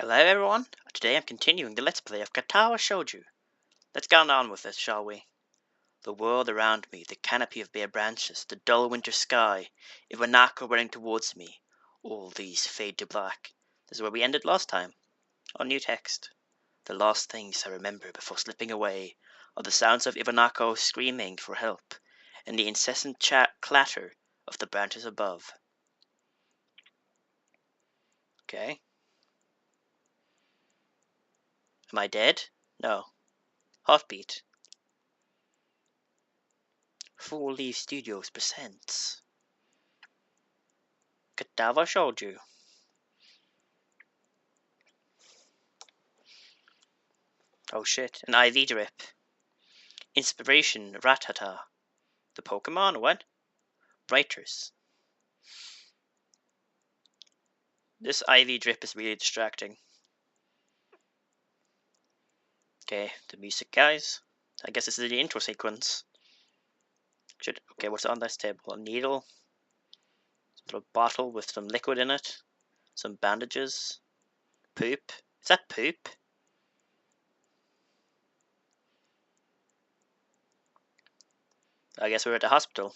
Hello everyone, today I'm continuing the Let's Play of Katawa Shoujo. Let's get on with this, shall we? The world around me, the canopy of bare branches, the dull winter sky, Iwanaka running towards me, all these fade to black. This is where we ended last time, on new text. The last things I remember before slipping away are the sounds of Iwanaka screaming for help, and the incessant clatter of the branches above. Okay. Am I dead? No. Heartbeat. Four Leaf Studios presents Katawa Shoujo. Oh shit, an IV drip. Inspiration Ratata. The Pokemon, what? Writers. This IV drip is really distracting. Okay, the music, guys. I guess this is the intro sequence. Okay, what's on this table? A needle. Some little bottle with some liquid in it. Some bandages. Poop. Is that poop? I guess we're at the hospital.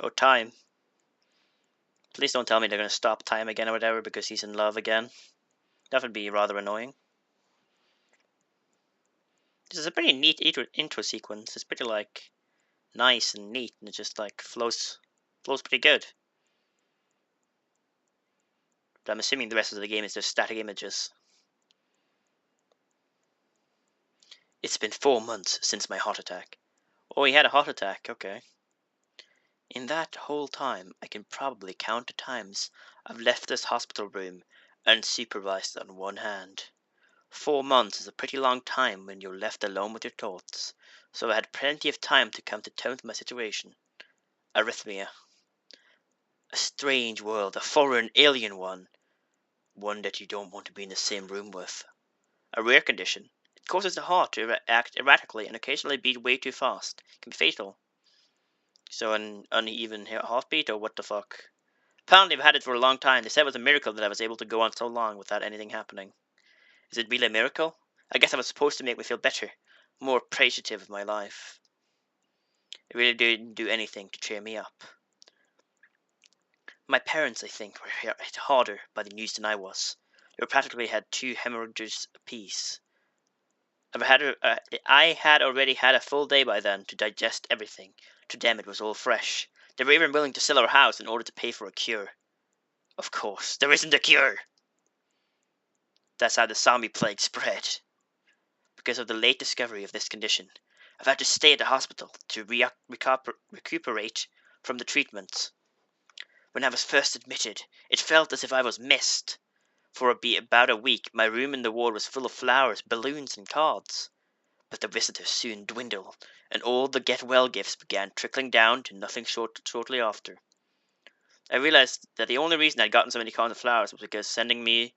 Oh, time. Please don't tell me they're going to stop time again or whatever because he's in love again. That would be rather annoying. This is a pretty neat intro sequence. It's pretty like nice and neat, and it just like flows pretty good. But I'm assuming the rest of the game is just static images. It's been 4 months since my heart attack. Oh, he had a heart attack, okay. In that whole time, I can probably count the times I've left this hospital room unsupervised on one hand. 4 months is a pretty long time when you're left alone with your thoughts, so I had plenty of time to come to terms with my situation. Arrhythmia. A strange world, a foreign, alien one. One that you don't want to be in the same room with. A rare condition. It causes the heart to act erratically and occasionally beat way too fast. It can be fatal. So an uneven heartbeat, or what the fuck? Apparently I've had it for a long time. They said it was a miracle that I was able to go on so long without anything happening. Is it really a miracle? I guess it was supposed to make me feel better, more appreciative of my life. It really didn't do anything to cheer me up. My parents, I think, were hit harder by the news than I was. They practically had 2 hemorrhages apiece. I had already had a full day by then to digest everything. To them it was all fresh. They were even willing to sell our house in order to pay for a cure. Of course, there isn't a cure! That's how the zombie plague spread. Because of the late discovery of this condition, I've had to stay at the hospital to recuperate from the treatment. When I was first admitted, it felt as if I was missed. For about a week, my room in the ward was full of flowers, balloons, and cards. But the visitors soon dwindled, and all the get-well gifts began trickling down to nothing shortly after. I realized that the only reason I'd gotten so many cards of flowers was because sending me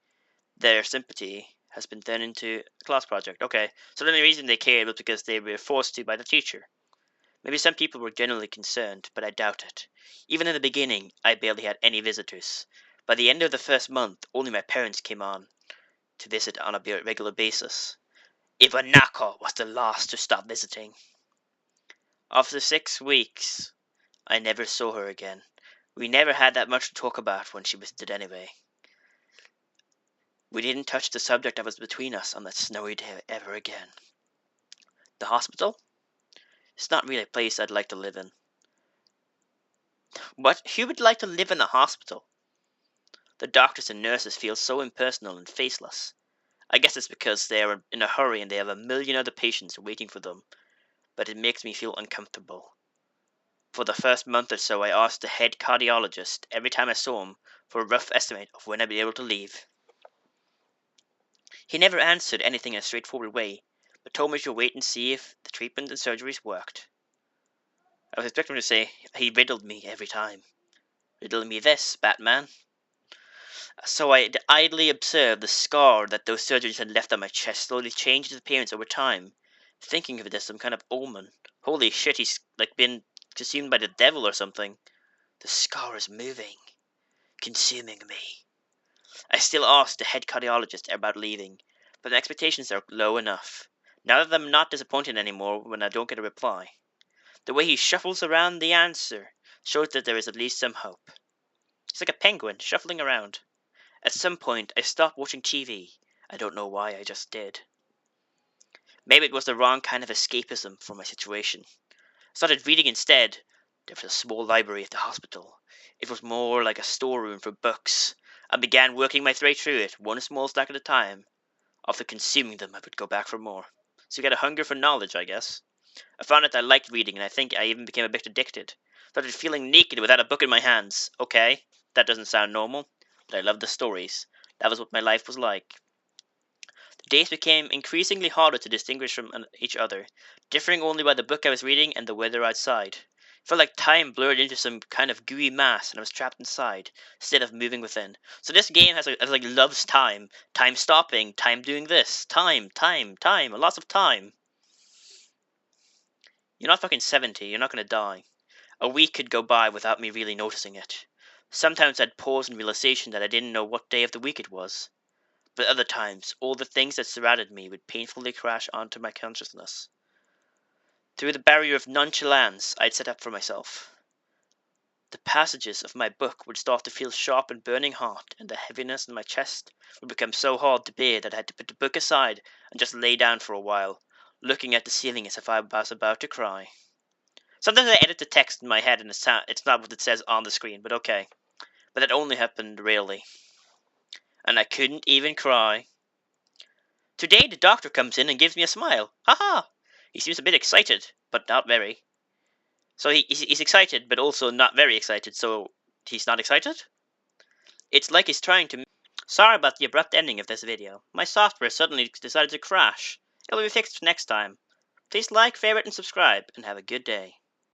their sympathy has been turned into a class project. Okay, so the only reason they cared was because they were forced to by the teacher. Maybe some people were genuinely concerned, but I doubt it. Even in the beginning, I barely had any visitors. By the end of the first month, only my parents came on to visit on a regular basis. Iwanaka was the last to stop visiting. After 6 weeks, I never saw her again. We never had that much to talk about when she visited anyway. We didn't touch the subject that was between us on that snowy day ever again. The hospital? It's not really a place I'd like to live in. What? Who would like to live in a hospital? The doctors and nurses feel so impersonal and faceless. I guess it's because they are in a hurry and they have a million other patients waiting for them, but it makes me feel uncomfortable. For the first month or so, I asked the head cardiologist every time I saw him for a rough estimate of when I'd be able to leave. He never answered anything in a straightforward way, but told me to wait and see if the treatment and surgeries worked. I was expecting him to say he riddled me every time. Riddle me this, Batman. So I idly observed the scar that those surgeries had left on my chest slowly change its appearance over time, thinking of it as some kind of omen. Holy shit, he's like been consumed by the devil or something. The scar is moving, consuming me. I still ask the head cardiologist about leaving, but the expectations are low enough. Now that I'm not disappointed anymore when I don't get a reply. The way he shuffles around the answer shows that there is at least some hope. He's like a penguin shuffling around. At some point, I stopped watching TV. I don't know why, I just did. Maybe it was the wrong kind of escapism for my situation. I started reading instead. There was a small library at the hospital. It was more like a storeroom for books. I began working my way through it, one small stack at a time. After consuming them, I would go back for more. So you get a hunger for knowledge, I guess. I found that I liked reading, and I think I even became a bit addicted. Started feeling naked without a book in my hands. Okay, that doesn't sound normal, but I loved the stories. That was what my life was like. The days became increasingly harder to distinguish from each other, differing only by the book I was reading and the weather outside. It felt like time blurred into some kind of gooey mass, and I was trapped inside instead of moving within. So this game has like loves time, time stopping, time doing this, time, lots of time. You're not fucking 70. You're not gonna die. A week could go by without me really noticing it. Sometimes I'd pause in realization that I didn't know what day of the week it was. But other times, all the things that surrounded me would painfully crash onto my consciousness. Through the barrier of nonchalance I'd set up for myself. The passages of my book would start to feel sharp and burning hot, and the heaviness in my chest would become so hard to bear that I had to put the book aside and just lay down for a while, looking at the ceiling as if I was about to cry. Sometimes I edit the text in my head and it's not what it says on the screen, but okay. But that only happened rarely. And I couldn't even cry. Today the doctor comes in and gives me a smile. Haha! He seems a bit excited, but not very. So he's excited, but also not very excited, so he's not excited? It's like he's trying to... Sorry about the abrupt ending of this video. My software suddenly decided to crash. It'll be fixed next time. Please like, favorite, and subscribe, and have a good day.